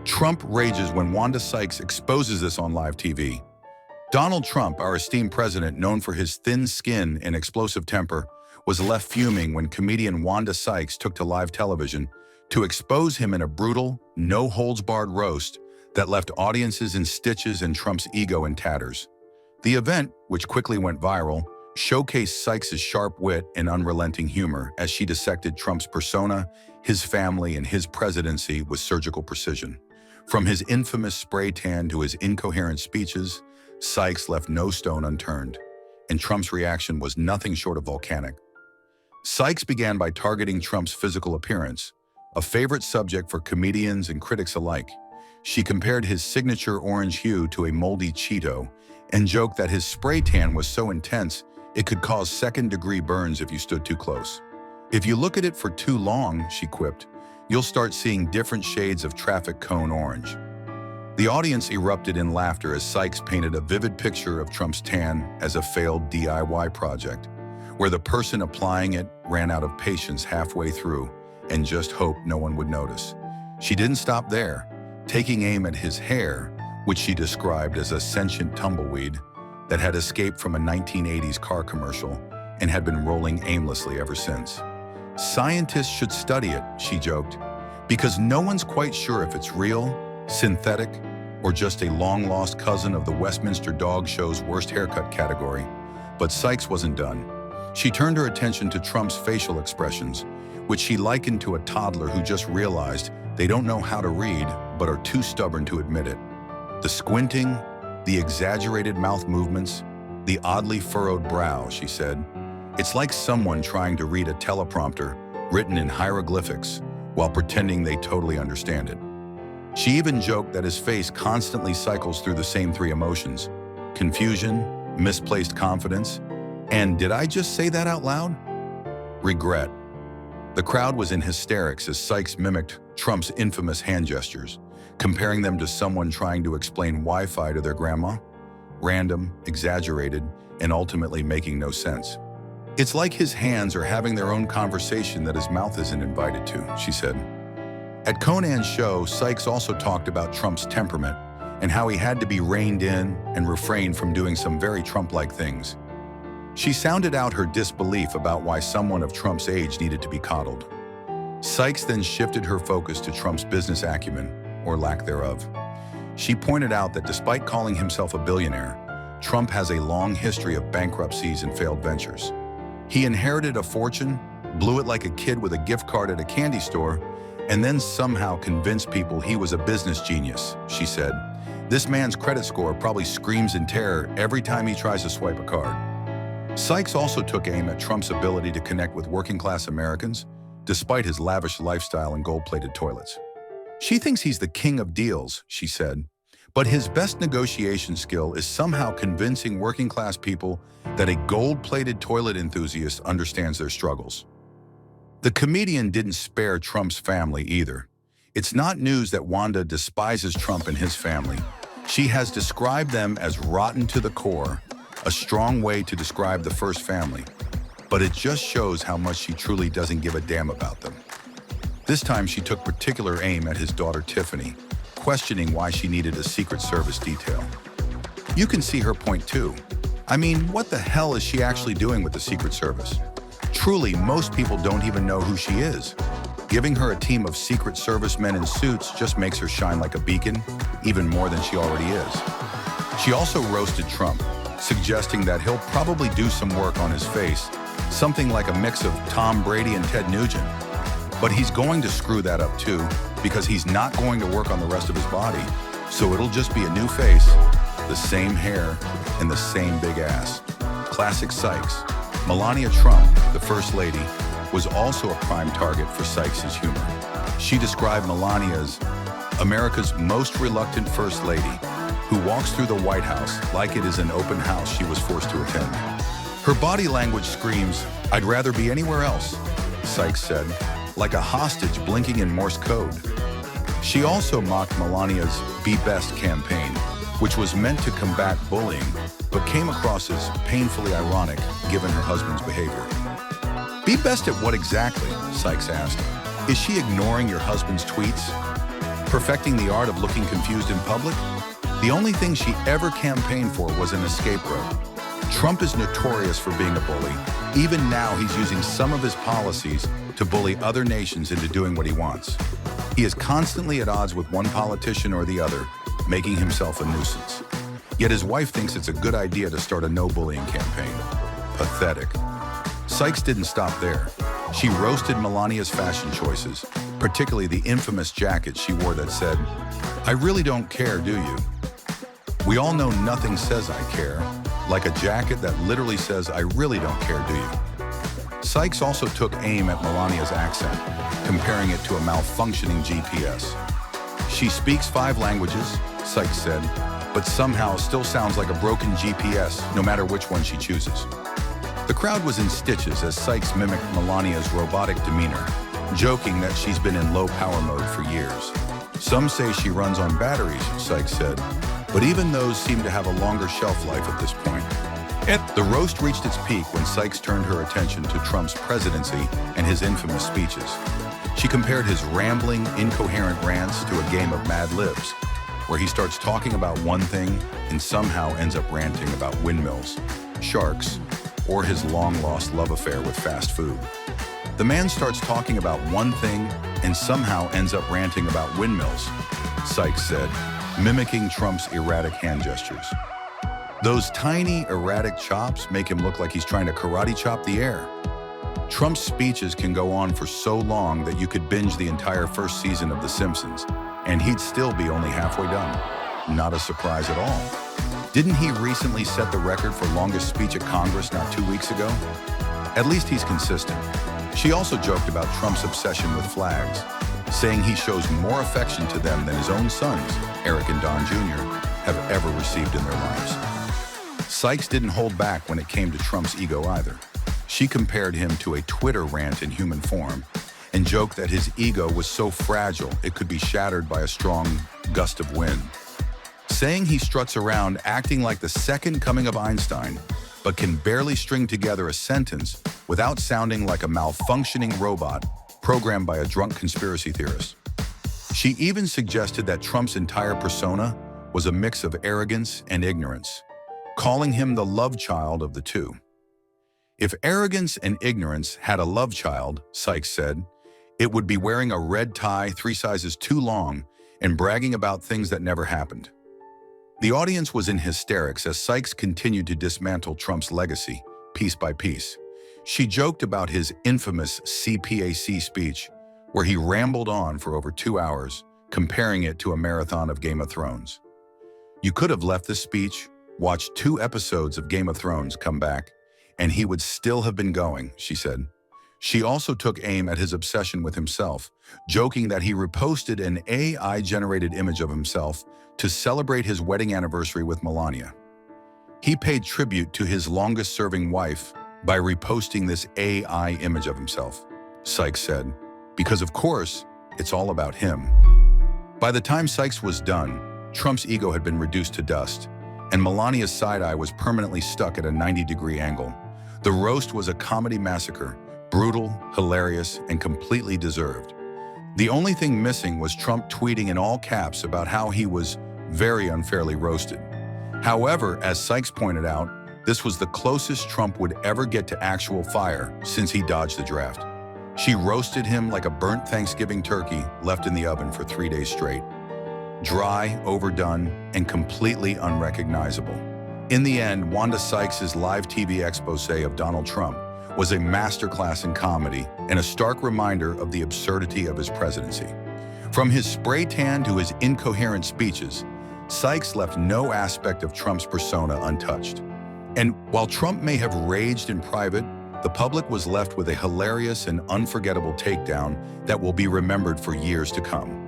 Trump rages when Wanda Sykes exposes this on live TV. Donald Trump, our esteemed president, known for his thin skin and explosive temper, was left fuming when comedian Wanda Sykes took to live television to expose him in a brutal, no-holds-barred roast that left audiences in stitches and Trump's ego in tatters. The event, which quickly went viral, showcased Sykes' sharp wit and unrelenting humor as she dissected Trump's persona, his family, and his presidency with surgical precision. From his infamous spray tan to his incoherent speeches, Sykes left no stone unturned, and Trump's reaction was nothing short of volcanic. Sykes began by targeting Trump's physical appearance, a favorite subject for comedians and critics alike. She compared his signature orange hue to a moldy Cheeto and joked that his spray tan was so intense it could cause second-degree burns if you stood too close. "If you look at it for too long," she quipped, "you'll start seeing different shades of traffic cone orange." The audience erupted in laughter as Sykes painted a vivid picture of Trump's tan as a failed DIY project, where the person applying it ran out of patience halfway through and just hoped no one would notice. She didn't stop there, taking aim at his hair, which she described as a sentient tumbleweed that had escaped from a 1980s car commercial and had been rolling aimlessly ever since. "Scientists should study it," she joked, "because no one's quite sure if it's real, synthetic, or just a long-lost cousin of the Westminster Dog Show's worst haircut category." But Sykes wasn't done. She turned her attention to Trump's facial expressions, which she likened to a toddler who just realized they don't know how to read but are too stubborn to admit it. The squinting, the exaggerated mouth movements, the oddly furrowed brow, she said. "It's like someone trying to read a teleprompter written in hieroglyphics while pretending they totally understand it." She even joked that his face constantly cycles through the same three emotions: confusion, misplaced confidence, and, did I just say that out loud? Regret. The crowd was in hysterics as Sykes mimicked Trump's infamous hand gestures, comparing them to someone trying to explain Wi-Fi to their grandma. Random, exaggerated, and ultimately making no sense. "It's like his hands are having their own conversation that his mouth isn't invited to," she said. At Conan's show, Sykes also talked about Trump's temperament and how he had to be reined in and refrain from doing some very Trump-like things. She sounded out her disbelief about why someone of Trump's age needed to be coddled. Sykes then shifted her focus to Trump's business acumen, or lack thereof. She pointed out that despite calling himself a billionaire, Trump has a long history of bankruptcies and failed ventures. He inherited a fortune, blew it like a kid with a gift card at a candy store, and then somehow convinced people he was a business genius, she said. "This man's credit score probably screams in terror every time he tries to swipe a card." Sykes also took aim at Trump's ability to connect with working-class Americans, despite his lavish lifestyle and gold-plated toilets. She thinks he's the king of deals, she said, but his best negotiation skill is somehow convincing working-class people that a gold-plated toilet enthusiast understands their struggles. The comedian didn't spare Trump's family either. It's not news that Wanda despises Trump and his family. She has described them as rotten to the core, a strong way to describe the first family, but it just shows how much she truly doesn't give a damn about them. This time she took particular aim at his daughter Tiffany, questioning why she needed a Secret Service detail. You can see her point too. I mean, what the hell is she actually doing with the Secret Service? Truly, most people don't even know who she is. Giving her a team of Secret Service men in suits just makes her shine like a beacon, even more than she already is. She also roasted Trump, suggesting that he'll probably do some work on his face, something like a mix of Tom Brady and Ted Nugent. But he's going to screw that up too, because he's not going to work on the rest of his body. So it'll just be a new face, the same hair, and the same big ass. Classic Sykes. Melania Trump, the First Lady, was also a prime target for Sykes' humor. She described Melania as America's most reluctant First Lady, who walks through the White House like it is an open house she was forced to attend. Her body language screams, "I'd rather be anywhere else," Sykes said, like a hostage blinking in Morse code. She also mocked Melania's Be Best campaign, which was meant to combat bullying, but came across as painfully ironic given her husband's behavior. "Be best at what exactly?" Sykes asked. "Is she ignoring your husband's tweets?" Perfecting the art of looking confused in public? The only thing she ever campaigned for was an escape route. Trump is notorious for being a bully. Even now, he's using some of his policies to bully other nations into doing what he wants. He is constantly at odds with one politician or the other, making himself a nuisance. Yet his wife thinks it's a good idea to start a no-bullying campaign. Pathetic. Sykes didn't stop there. She roasted Melania's fashion choices, particularly the infamous jacket she wore that said, "I really don't care, do you?" We all know nothing says I care, like a jacket that literally says, "I really don't care, do you?" Sykes also took aim at Melania's accent, comparing it to a malfunctioning GPS. She speaks 5 languages, Sykes said, but somehow still sounds like a broken GPS, no matter which one she chooses. The crowd was in stitches as Sykes mimicked Melania's robotic demeanor, joking that she's been in low power mode for years. Some say she runs on batteries, Sykes said, but even those seem to have a longer shelf life at this point. The roast reached its peak when Sykes turned her attention to Trump's presidency and his infamous speeches. She compared his rambling, incoherent rants to a game of Mad Libs, where he starts talking about one thing and somehow ends up ranting about windmills, sharks, or his long-lost love affair with fast food. The man starts talking about one thing and somehow ends up ranting about windmills, Sykes said, mimicking Trump's erratic hand gestures. Those tiny, erratic chops make him look like he's trying to karate chop the air. Trump's speeches can go on for so long that you could binge the entire first season of The Simpsons, and he'd still be only halfway done. Not a surprise at all. Didn't he recently set the record for longest speech at Congress not 2 weeks ago? At least he's consistent. She also joked about Trump's obsession with flags, saying he shows more affection to them than his own sons, Eric and Don Jr., have ever received in their lives. Sykes didn't hold back when it came to Trump's ego either. She compared him to a Twitter rant in human form and joked that his ego was so fragile it could be shattered by a strong gust of wind. Saying he struts around acting like the second coming of Einstein, but can barely string together a sentence without sounding like a malfunctioning robot programmed by a drunk conspiracy theorist. She even suggested that Trump's entire persona was a mix of arrogance and ignorance, calling him the love child of the two. If arrogance and ignorance had a love child, Sykes said, it would be wearing a red tie 3 sizes too long and bragging about things that never happened. The audience was in hysterics as Sykes continued to dismantle Trump's legacy, piece by piece. She joked about his infamous CPAC speech, where he rambled on for over 2 hours, comparing it to a marathon of Game of Thrones. You could have left this speech, watched 2 episodes of Game of Thrones, come back, and he would still have been going, she said. She also took aim at his obsession with himself, joking that he reposted an AI-generated image of himself to celebrate his wedding anniversary with Melania. He paid tribute to his longest-serving wife by reposting this AI image of himself, Sykes said, because of course, it's all about him. By the time Sykes was done, Trump's ego had been reduced to dust, and Melania's side eye was permanently stuck at a 90-degree angle. The roast was a comedy massacre, brutal, hilarious, and completely deserved. The only thing missing was Trump tweeting in all caps about how he was very unfairly roasted. However, as Sykes pointed out, this was the closest Trump would ever get to actual fire since he dodged the draft. She roasted him like a burnt Thanksgiving turkey left in the oven for 3 days straight. Dry, overdone, and completely unrecognizable. In the end, Wanda Sykes' live TV expose of Donald Trump was a masterclass in comedy and a stark reminder of the absurdity of his presidency. From his spray tan to his incoherent speeches, Sykes left no aspect of Trump's persona untouched. And while Trump may have raged in private, the public was left with a hilarious and unforgettable takedown that will be remembered for years to come.